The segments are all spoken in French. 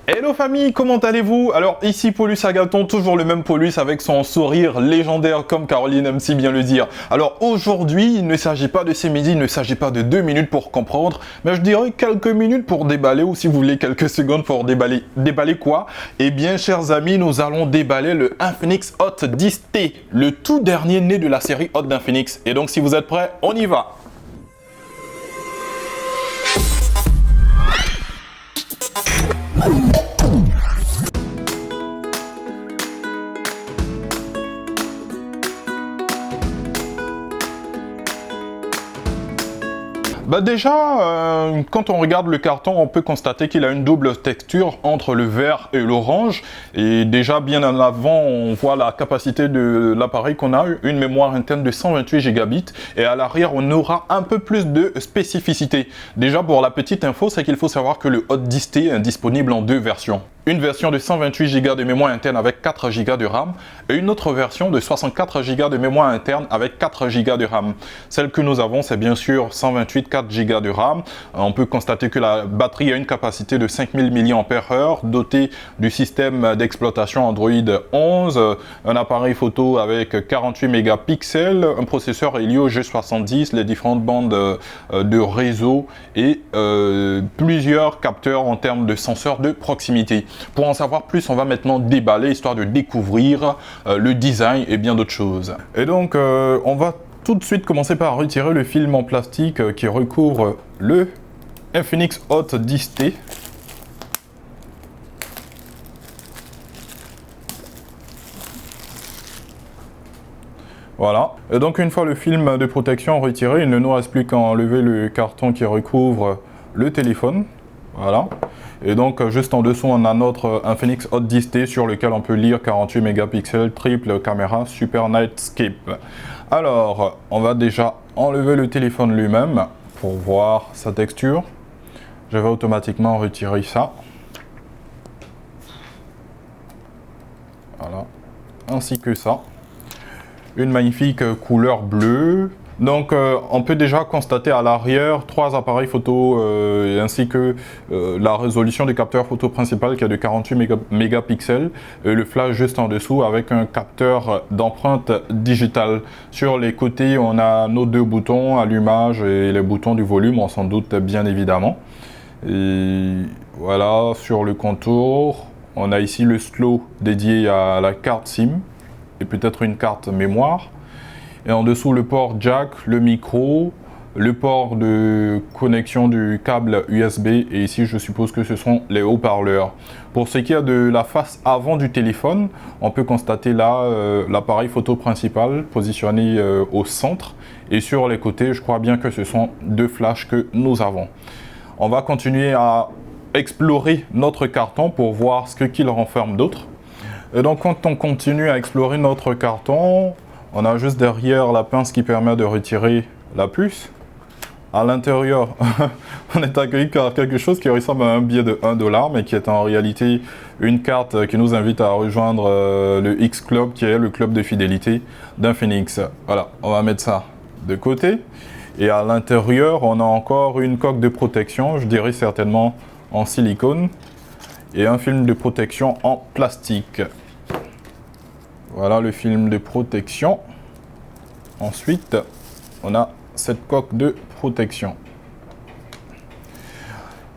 Hello famille, comment allez-vous? Alors ici Paulus Agathon, toujours le même Paulus avec son sourire légendaire comme Caroline aime si bien le dire. Alors aujourd'hui, il ne s'agit pas de ces midis, il ne s'agit pas de 2 minutes pour comprendre, mais je dirais quelques minutes pour déballer, ou si vous voulez quelques secondes pour déballer. Déballer quoi? Eh bien chers amis, nous allons déballer le Infinix Hot 10T, le tout dernier né de la série Hot d'Infinix. Et donc si vous êtes prêts, on y va! Bah déjà, quand on regarde le carton, on peut constater qu'il a une double texture entre le vert et l'orange. Et déjà, bien en avant, on voit la capacité de l'appareil qu'on a, une mémoire interne de 128 Gb. Et à l'arrière, on aura un peu plus de spécificité. Déjà, pour la petite info, c'est qu'il faut savoir que le Hot 10T est disponible en deux versions. Une version de 128 Go de mémoire interne avec 4 Go de RAM et une autre version de 64 Go de mémoire interne avec 4 Go de RAM. Celle que nous avons, c'est bien sûr 128 4 Go de RAM. On peut constater que la batterie a une capacité de 5000 mAh, dotée du système d'exploitation Android 11, un appareil photo avec 48 mégapixels, un processeur Helio G70, les différentes bandes de réseau et plusieurs capteurs en termes de senseurs de proximité. Pour en savoir plus, on va maintenant déballer, histoire de découvrir le design et bien d'autres choses. Et donc, on va tout de suite commencer par retirer le film en plastique qui recouvre le Infinix Hot 10T. Voilà. Et donc, une fois le film de protection retiré, il ne nous reste plus qu'à enlever le carton qui recouvre le téléphone. Voilà. Et donc, juste en dessous, on a notre Infinix Hot 10T sur lequel on peut lire 48 mégapixels, triple caméra, Super Nightscape. Alors, on va déjà enlever le téléphone lui-même pour voir sa texture. Je vais automatiquement retirer ça. Voilà. Ainsi que ça. Une magnifique couleur bleue. Donc on peut déjà constater à l'arrière 3 appareils photo ainsi que la résolution du capteur photo principal qui est de 48 mégapixels et le flash juste en dessous avec un capteur d'empreinte digitale. Sur les côtés, on a nos deux boutons, allumage et les boutons du volume, on s'en doute bien évidemment. Et voilà, sur le contour, on a ici le slot dédié à la carte SIM et peut-être une carte mémoire. Et en dessous, le port jack, le micro, le port de connexion du câble USB. Et ici, je suppose que ce sont les haut-parleurs. Pour ce qui est de la face avant du téléphone, on peut constater là l'appareil photo principal positionné au centre. Et sur les côtés, je crois bien que ce sont 2 flashs que nous avons. On va continuer à explorer notre carton pour voir ce qu'il renferme d'autre. Et donc, quand on continue à explorer notre carton, on a juste derrière la pince qui permet de retirer la puce. À l'intérieur, on est accueilli par quelque chose qui ressemble à un billet de 1 $, mais qui est en réalité une carte qui nous invite à rejoindre le X Club, qui est le club de fidélité d'Infinix. Voilà, on va mettre ça de côté. Et à l'intérieur, on a encore une coque de protection, je dirais certainement en silicone, et un film de protection en plastique. Voilà le film de protection. Ensuite, on a cette coque de protection.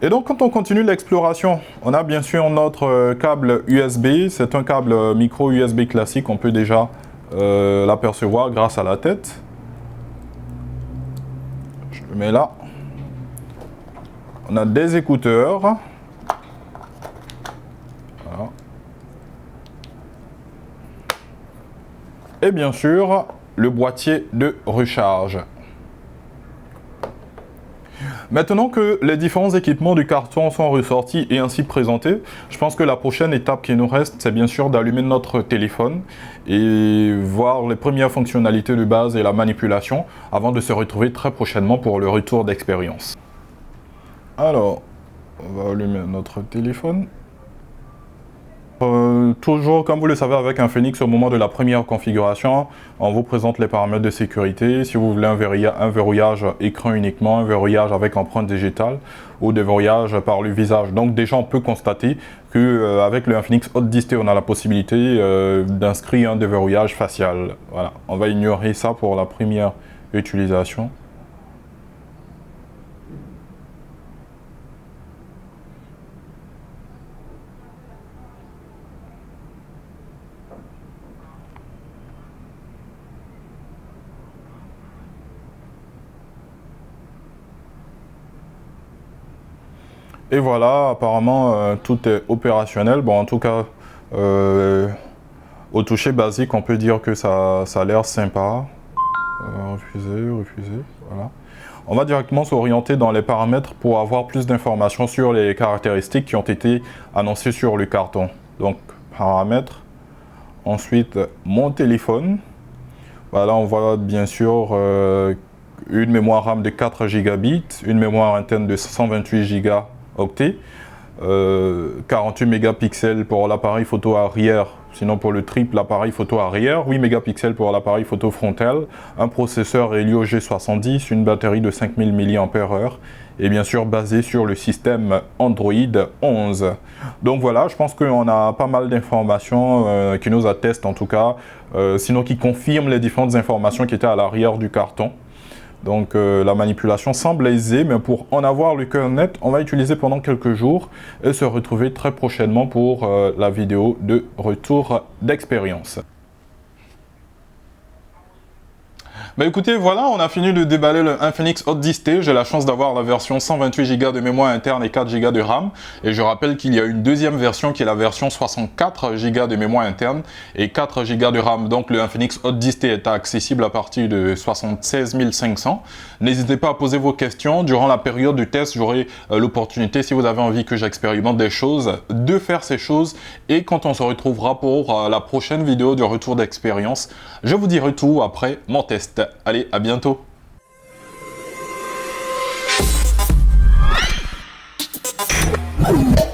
Et donc, quand on continue l'exploration, on a bien sûr notre câble USB. C'est un câble micro USB classique. On peut déjà l'apercevoir grâce à la tête. Je le mets là. On a des écouteurs. Voilà. Et bien sûr, le boîtier de recharge. Maintenant que les différents équipements du carton sont ressortis et ainsi présentés, je pense que la prochaine étape qui nous reste, c'est bien sûr d'allumer notre téléphone et voir les premières fonctionnalités de base et la manipulation avant de se retrouver très prochainement pour le retour d'expérience. Alors, on va allumer notre téléphone. toujours, comme vous le savez, avec un Phoenix, au moment de la première configuration, on vous présente les paramètres de sécurité. Si vous voulez un verrouillage écran uniquement, un verrouillage avec empreinte digitale ou des verrouillages par le visage. Donc déjà, on peut constater qu'avec le Infinix Hot 10T, on a la possibilité d'inscrire un déverrouillage facial. Voilà, on va ignorer ça pour la première utilisation. Et voilà, apparemment, tout est opérationnel. Bon, en tout cas, au toucher basique, on peut dire que ça a l'air sympa. Refuser, voilà. On va directement s'orienter dans les paramètres pour avoir plus d'informations sur les caractéristiques qui ont été annoncées sur le carton. Donc, paramètres. Ensuite, mon téléphone. Voilà, on voit bien sûr une mémoire RAM de 4 Gb, une mémoire interne de 128 Go octets, 48 mégapixels pour l'appareil photo arrière, sinon pour le triple appareil photo arrière, 8 mégapixels pour l'appareil photo frontal, un processeur Helio G70, une batterie de 5000 mAh et bien sûr basé sur le système Android 11. Donc voilà, je pense qu'on a pas mal d'informations qui nous attestent en tout cas, sinon qui confirment les différentes informations qui étaient à l'arrière du carton. Donc la manipulation semble aisée, mais pour en avoir le cœur net, on va utiliser pendant quelques jours et se retrouver très prochainement pour la vidéo de retour d'expérience. Bah écoutez, voilà, on a fini de déballer le Infinix Hot 10T. J'ai la chance d'avoir la version 128 Go de mémoire interne et 4 Go de RAM. Et je rappelle qu'il y a une deuxième version qui est la version 64 Go de mémoire interne et 4 Go de RAM. Donc le Infinix Hot 10T est accessible à partir de 76 500. N'hésitez pas à poser vos questions. Durant la période du test, j'aurai l'opportunité, si vous avez envie que j'expérimente des choses, de faire ces choses. Et quand on se retrouvera pour la prochaine vidéo de retour d'expérience, je vous dirai tout après mon test. Allez, à bientôt! Allez.